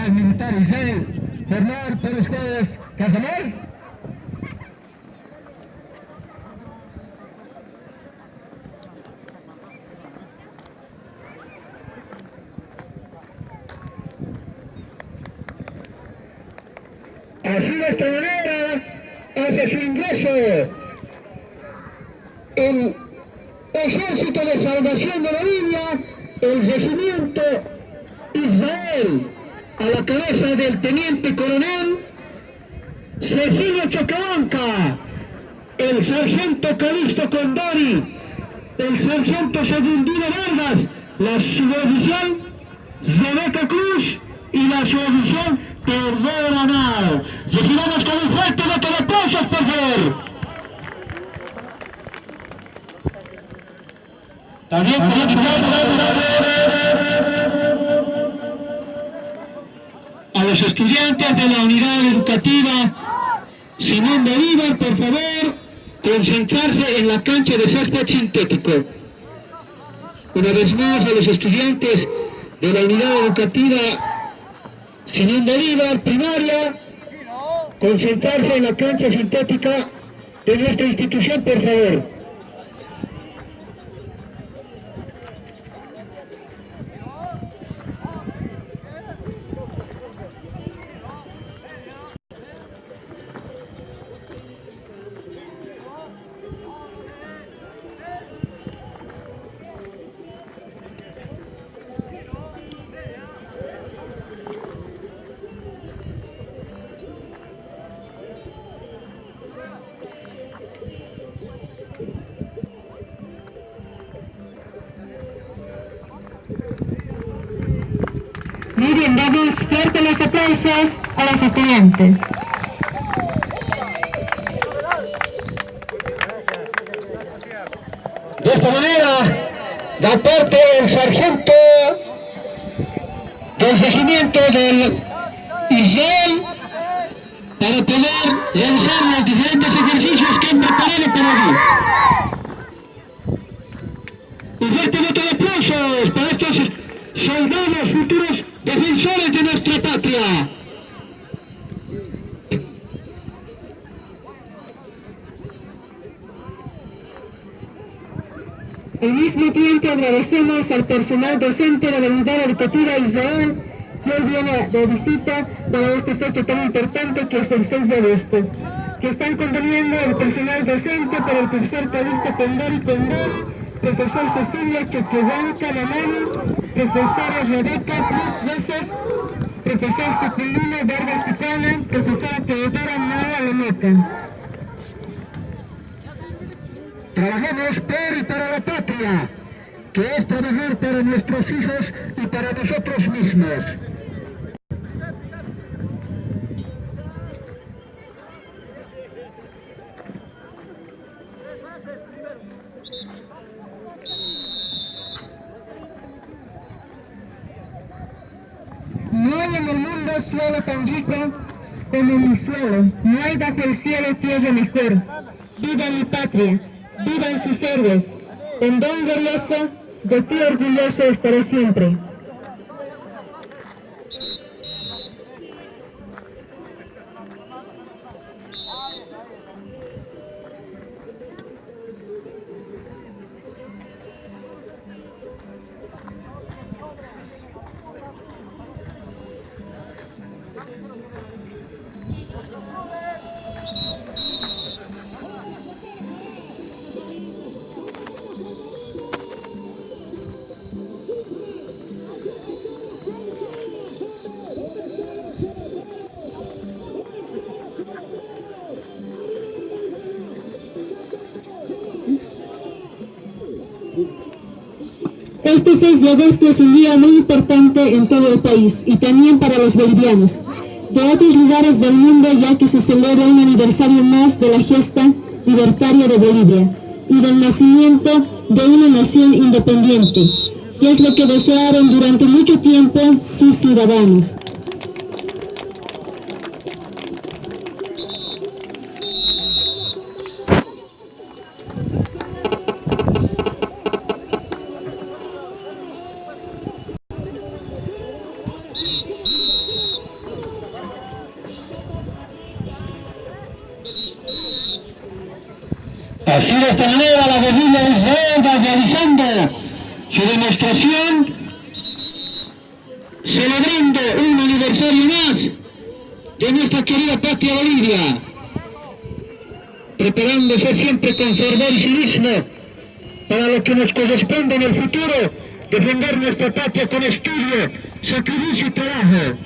Fuerzas Militares Israel, formar por ustedes, Casamar. Así de esta manera hace su ingreso el Ejército de Salvación de Bolivia, el Regimiento Israel, a la cabeza del Teniente Coronel Cecilio Chocabanca, el Sargento Calixto Condori, el Sargento Segundino Vargas, la suboficial Rebeca Cruz y la suboficial Teodora Nao. Recibamos con un fuerte voto de aplausos, por favor. También a los estudiantes de la unidad educativa Simón Bolívar, por favor, concentrarse en la cancha de césped sintético. Una vez más, a los estudiantes de la unidad educativa Simón Bolívar, primaria, concentrarse en la cancha sintética de nuestra institución, por favor. Miren, damos fuertes los aplausos a los estudiantes. De esta manera, da parte el sargento del regimiento del Israel para poder realizar los diferentes ejercicios que han preparado para hoy. Un fuerte voto de aplausos para estos soldados futuros defensores de nuestra patria. Al mismo tiempo agradecemos al personal docente de la unidad educativa Israel que hoy viene de visita para esta fecha tan importante que es el 6 de agosto. Que están conveniendo el personal docente para el profesor Calixto Condori, profesor Cecilia Choquebanca Mamani, profesora Rebeca Cruz Rosas, profesor Cepelino Vargas Ticana, profesora Teodora Nao Alomeca. Trabajemos por y para la patria, que es trabajar para nuestros hijos y para nosotros mismos. No hay en el mundo suelo tan rico como mi suelo, no hay bajo el cielo tierra mejor. Viva mi patria, vivan sus héroes, en don glorioso, de ti orgulloso estaré siempre. Este 6 de agosto es un día muy importante en todo el país y también para los bolivianos de otros lugares del mundo, ya que se celebra un aniversario más de la gesta libertaria de Bolivia y del nacimiento de una nación independiente, que es lo que desearon durante mucho tiempo sus ciudadanos. Así de esta manera la guerrilla de Israel va realizando su demostración, celebrando un aniversario más de nuestra querida patria Bolivia, preparándose siempre con fervor y civismo para lo que nos corresponde en el futuro, defender nuestra patria con estudio, sacrificio y trabajo.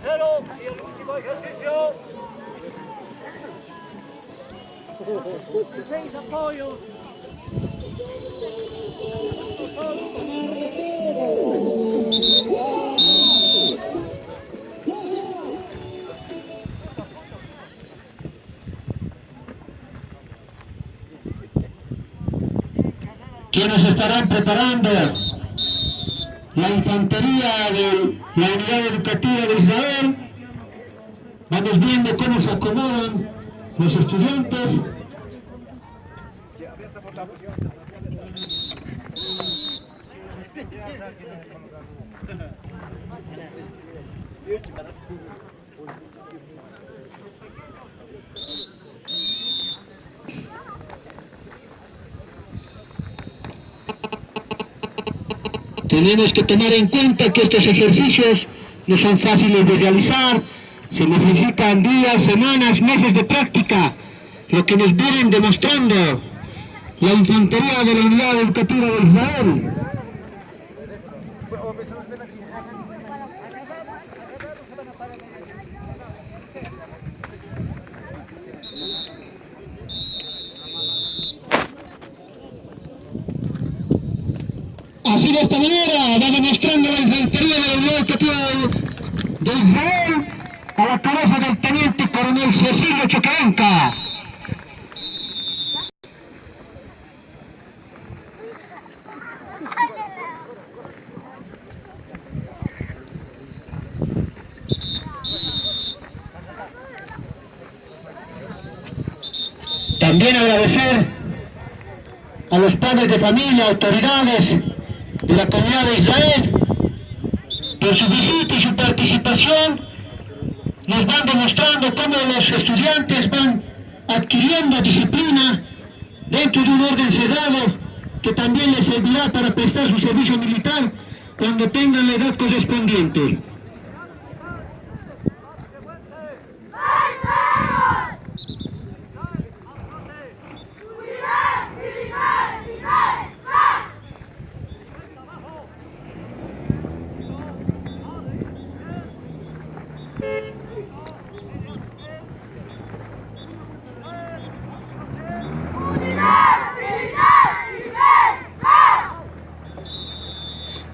Y el último ejercicio. 6 apoyos. Quienes estarán preparando la infantería de la unidad educativa de Israel. Vamos viendo cómo se acomodan los estudiantes. Tenemos que tomar en cuenta que estos ejercicios no son fáciles de realizar, se necesitan días, semanas, meses de práctica, lo que nos vienen demostrando la infantería de la unidad educativa de Israel. Así de esta manera va demostrando la infantería de la unidad educativa de Israel a la cabeza del teniente coronel Cecilio Choqueanca. También agradecer a los padres de familia, autoridades de la comunidad de Israel, por su visita y su participación. Nos van demostrando cómo los estudiantes van adquiriendo disciplina dentro de un orden cerrado que también les servirá para prestar su servicio militar cuando tengan la edad correspondiente.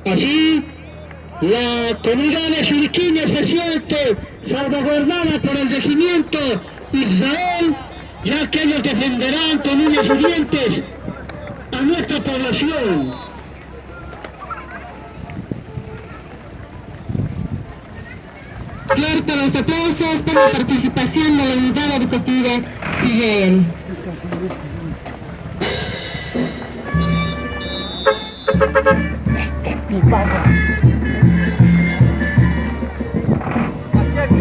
Así, la comunidad de Chiriquín se siente salvaguardada por el regimiento Israel, ya que ellos defenderán con uñas y dientes a nuestra población. Fuerte los aplausos por la participación de la unidad educativa Israel. ¿Qué pasa? Aquí.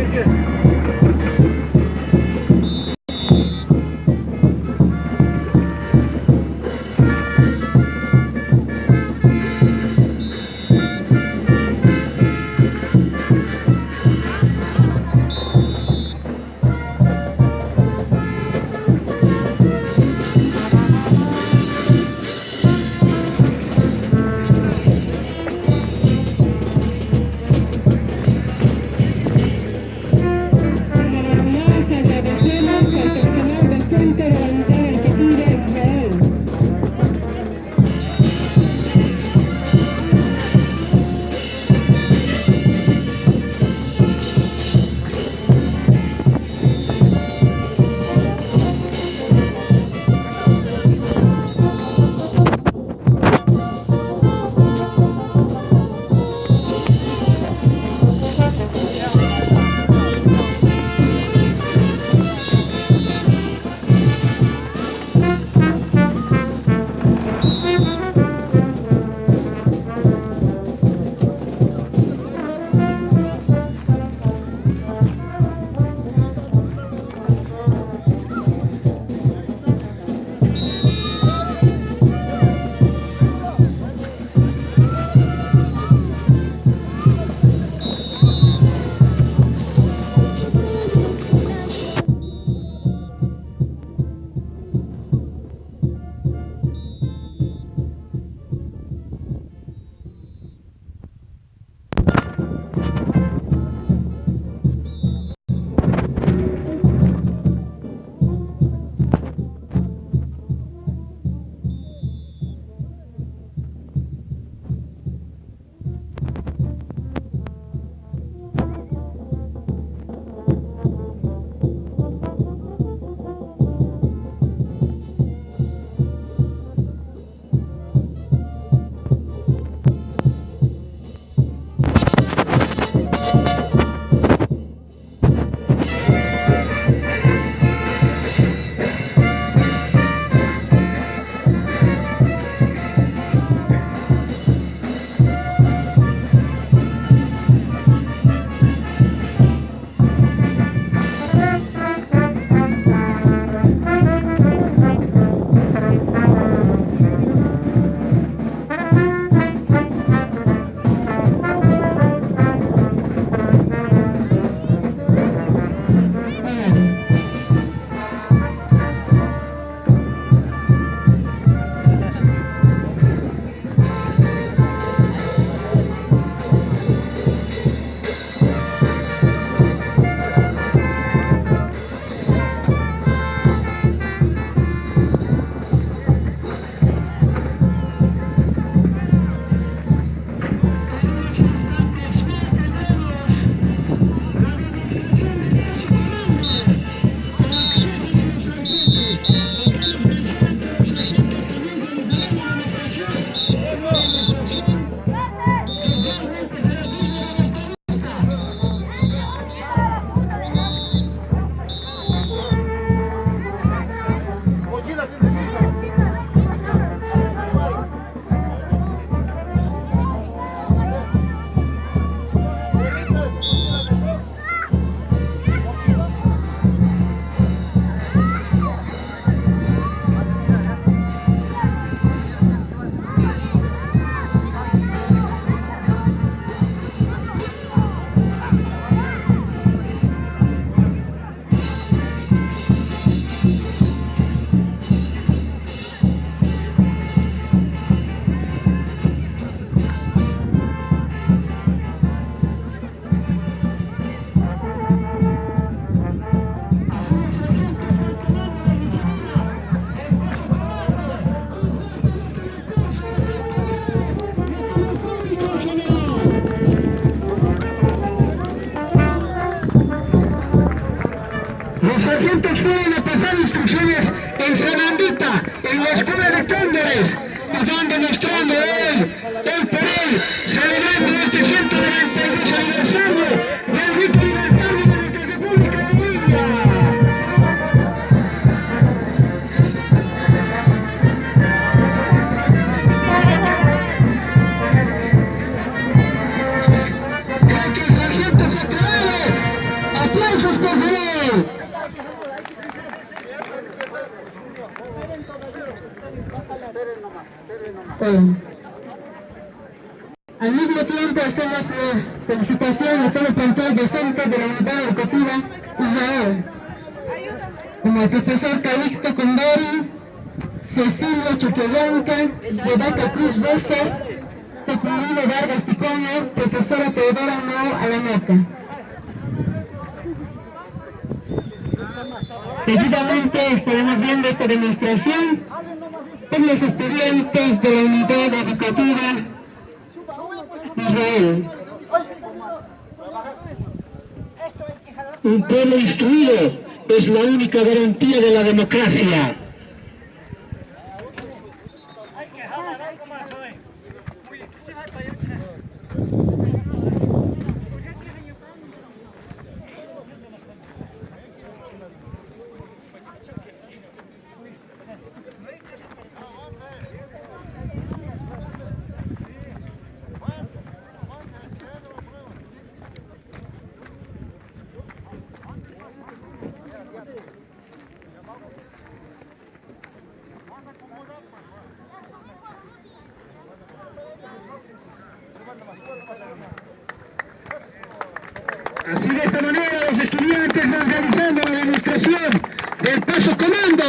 Cóndores nos van demostrando hoy por hoy, celebrando este 192 aniversario del grito libertario de nuestra República de Bolivia. Creo que el sargento se acabó. ¡Aplausos, por favor! Al mismo tiempo hacemos una felicitación a todo el plantel docente de la unidad educativa Israel, como el profesor Calixto Condori, Cecilia Choqueyanca, Rebeca Cruz Rosas, Secundino Vargas Ticono, profesora Teodora Mao Alamaca. Seguidamente estaremos viendo esta demostración por los estudiantes de la unidad educativa Israel. Un pueblo instruido es la única garantía de la democracia. Así de esta manera los estudiantes van realizando la demostración del paso comando.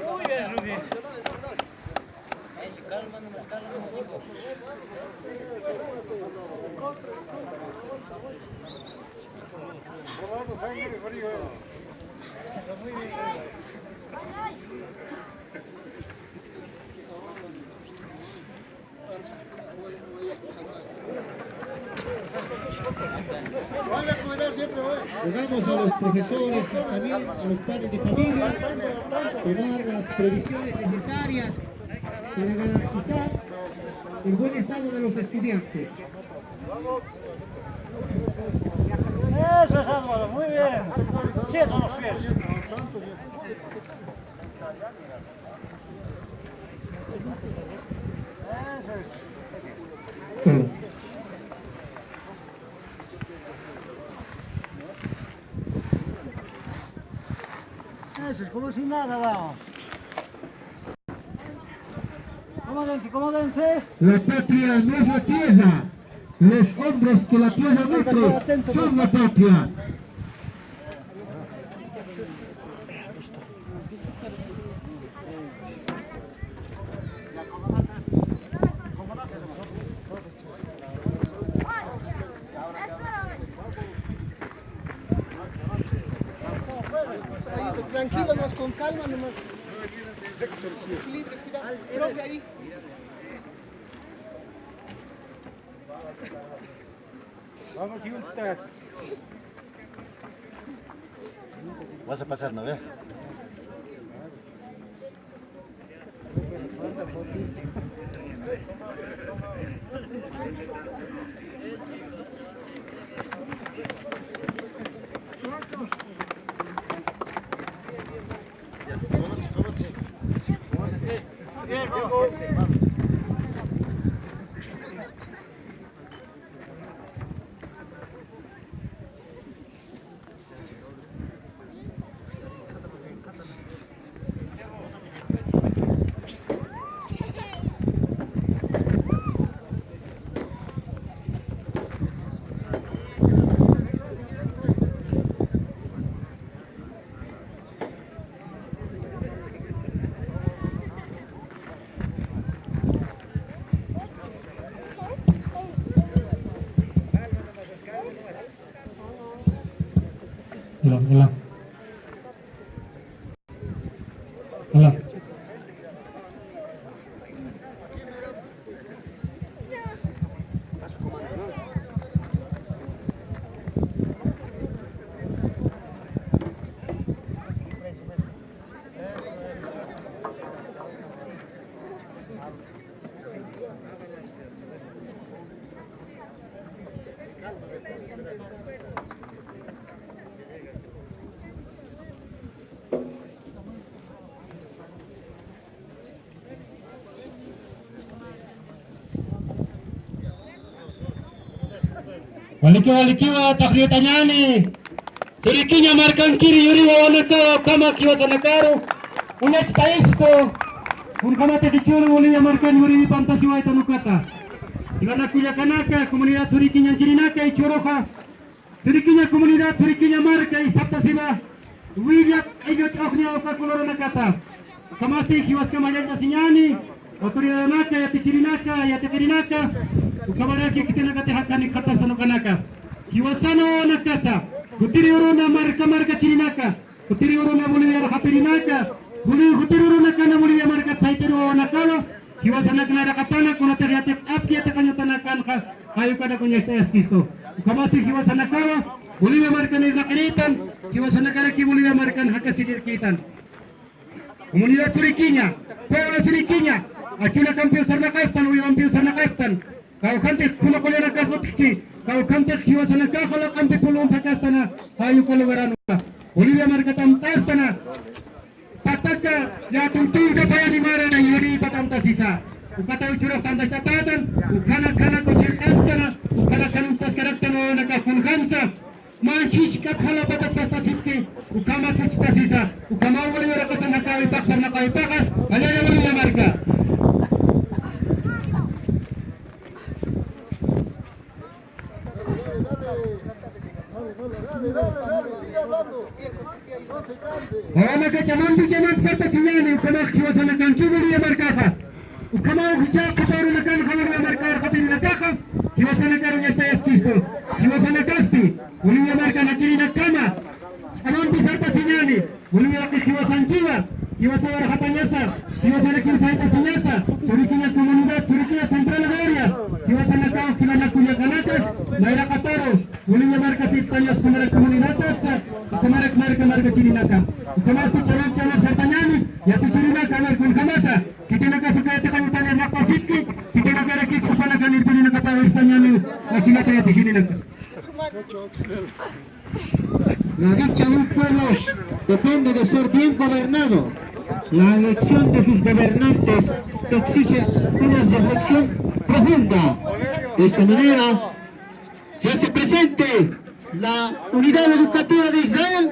Muy bien, Rudy. Llegamos a los profesores y también a los padres de familia, tomar las previsiones necesarias para garantizar el buen estado de los estudiantes. Eso es Álvaro, muy bien. Cierra los pies. Eso es. Eso es como si nada, vamos. Acomódense. La patria no es la tierra, los hombres que la tierra nutre son la patria. Tranquilo, más con calma nomás. Equilibrio, cuidado. Profe, ahí. Vamos juntas. Vas a pasar, ¿no ves? Hilang. Walikiwa takriyatanyani Turikinya markan kiri yuri wawanakawa kama kiwa tanakaru Unet saisto Unkamate dichuru uliya markan yuri pantasiwa itanukata Igana kuya kanaka komunidad Turikinya jirinaka ichoroja Turikinya komunidad Turikinya marka isaptasiwa Wiyak igot oknya oka kuloro nakata Kamasti kiwas kamayanta sinyani Autoridad naka ya tichirinaka ya tikirinaka Ukabaraki kitinakate hakani khatas tanukanaka Kiwasano nakasa Kutiri uruna marka chirinaka Kutiri uruna Bolivia hapirinaka Kutiri uruna kana Bolivia marka taitiru nakala Kiwasana kana katana kuna teriyate apki atakanyo tanakan hayu kada kunya estisto Ukamati kiwasana kawa Bolivia marka ni nakiritan Kiwasana kana ki Bolivia marka hakasidir kitan Comunidad Turikinya Pueblo Turikinya Aquí campeón Sarnakastan, hoy campeón Sarnakastan. Kau kantik pulo kau nak kasutki. Kau kantik hiwa sanakah kalau kantik pulo umpakastana. Ayu kalau garanuka. Bolivia markatam tastana. Pataka ya tuntu dapaya di mana na yuri patam tasisa. Ukata ucurah tandas catatan. Ukana kucir astana. Ukana kanuntas karaktano nakakunkansa. Manchis kathala patat tasitki. Ukama tasisa. Ukama Bolivia rakasan nakawi paksa nakawi pakas. Alaya Bolivia marka. Ahora que llaman sarta sinyani ukama kiwasana kanchubuli ya markaha ukama ukija kasaru nakan khamar ya markar khatir nakaha kiwasana karu ya saya skisto kiwasana kasti uli ya marka nakiri nakama aman sarta sinyani uli ya kiwasan jiwa kiwasana hatanyasa kiwasana kiwasana sinyasa surikinya komunidad surikinya central area kiwasana kau kilana kunya kanata naira kataro uli ya marka sitanyas kumara komunidad marka chirinaka ukamasti chana sartanyani ya chirinaka markun kamasa kitinaka sukayate kanutanya nakpasitki kitinaka rakis kupana kanirpini nakatawa istanyani akinata ya chirinaka La dicha de un pueblo depende de ser bien gobernado. La elección de sus gobernantes exige una reflexión profunda. De esta manera se hace presente la unidad educativa de Israel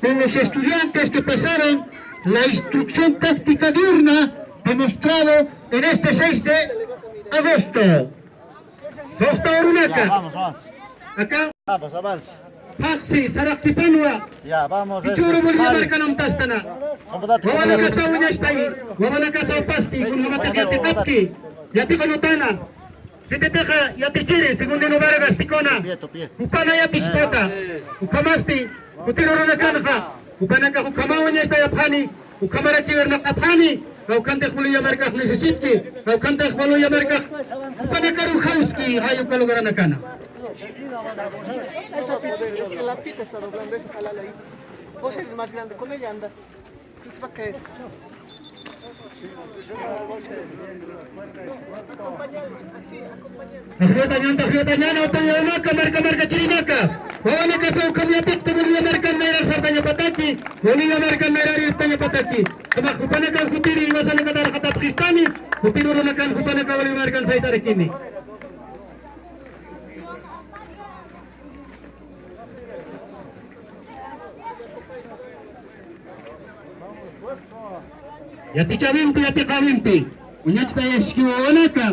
con los estudiantes que pasaron la instrucción táctica diurna demostrado en este 6 de agosto. Vamos. Acá. Vamos, avance. Paxi, Saraktipanua. Ya, vamos. Ichuru Bolivia markanam tastana. Wawana kasau nyashtai. Wawana kasau pasti. Kunhamataki yati tapki. Yati kanutana. Siteteka yati chiri. Segundo nubar gastikona. Upana yati shpota. Ukamasti. Kutiruruna kanha. Ukanaka ukamawa nyashtai apani. Ukamara kiwerna apani. Kau kantek Bolivia markah necesiti. Kau kantek Bolivia markah. Ukanaka rukhauski. Ayu kalugarana kana. Es que la pita está doblando esa jalala ahí. Vos eres más grande, con ella anda. Se va a caer. Tahyatanya utayonaka marka chirinaka. Wawana kasau kamyatik tu Bolivia marka naira sartanya pataki. Bolivia marka naira ritanya pataki. Kama kupanakan kutiri iwasan kata kata Kristani, kutirurunakan kupanakan wali markan saya tarik ini. Yati kawimpi, yati kawimpi. Unyat tayo sikiwawanaka.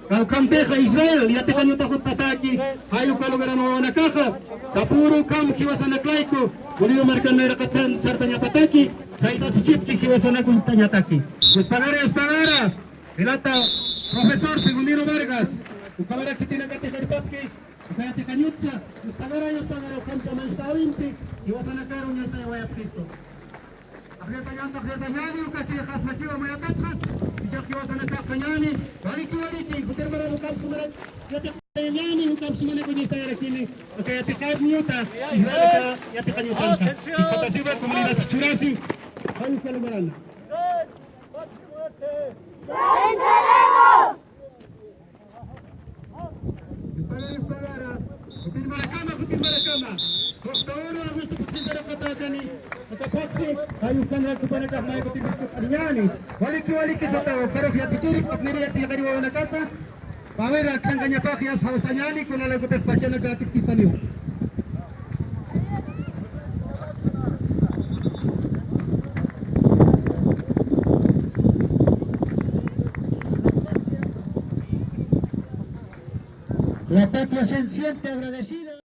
Kau kampeha Israel, yati kanyo takot pataki. Hayo kalugaran wawanakaka. Sapuro kam kiwasan aklaiko. Uliyo markan na rakatan sartanya pataki. Saita sisipki kiwasan akuntanya taki. Uspagara. Ilata, Profesor Segundino Vargas. Ukamara kitina kati karipatki. Ukayati kanyutsa. Uspagara, kamsa manstawimpi. Kiwasan akaro niya tayo wayap Kristo. Akretanyani ukati khas machiwa mayakatha bijak kiwasan akakanyani waliki kutir mara ukam sumara yati kanyani ukam sumara kuni tayara kini okay yati kad nyuta ihraka yati kanyuta kita siwa komunidad curasi hayu kalumaran kutir marakama Kostaoro gusto kutsindara katakani Nakapaksi, hayukan lang kepada kahmay ko tibiskus adnyani. Waliki sa tao, pero kaya titurik at niriyat niya kariwa na kasa. Pawir at sang kanya pa kaya sa husanyani kung nalagutas pa siya nagkatikista niyo. La patria se siente agradecida.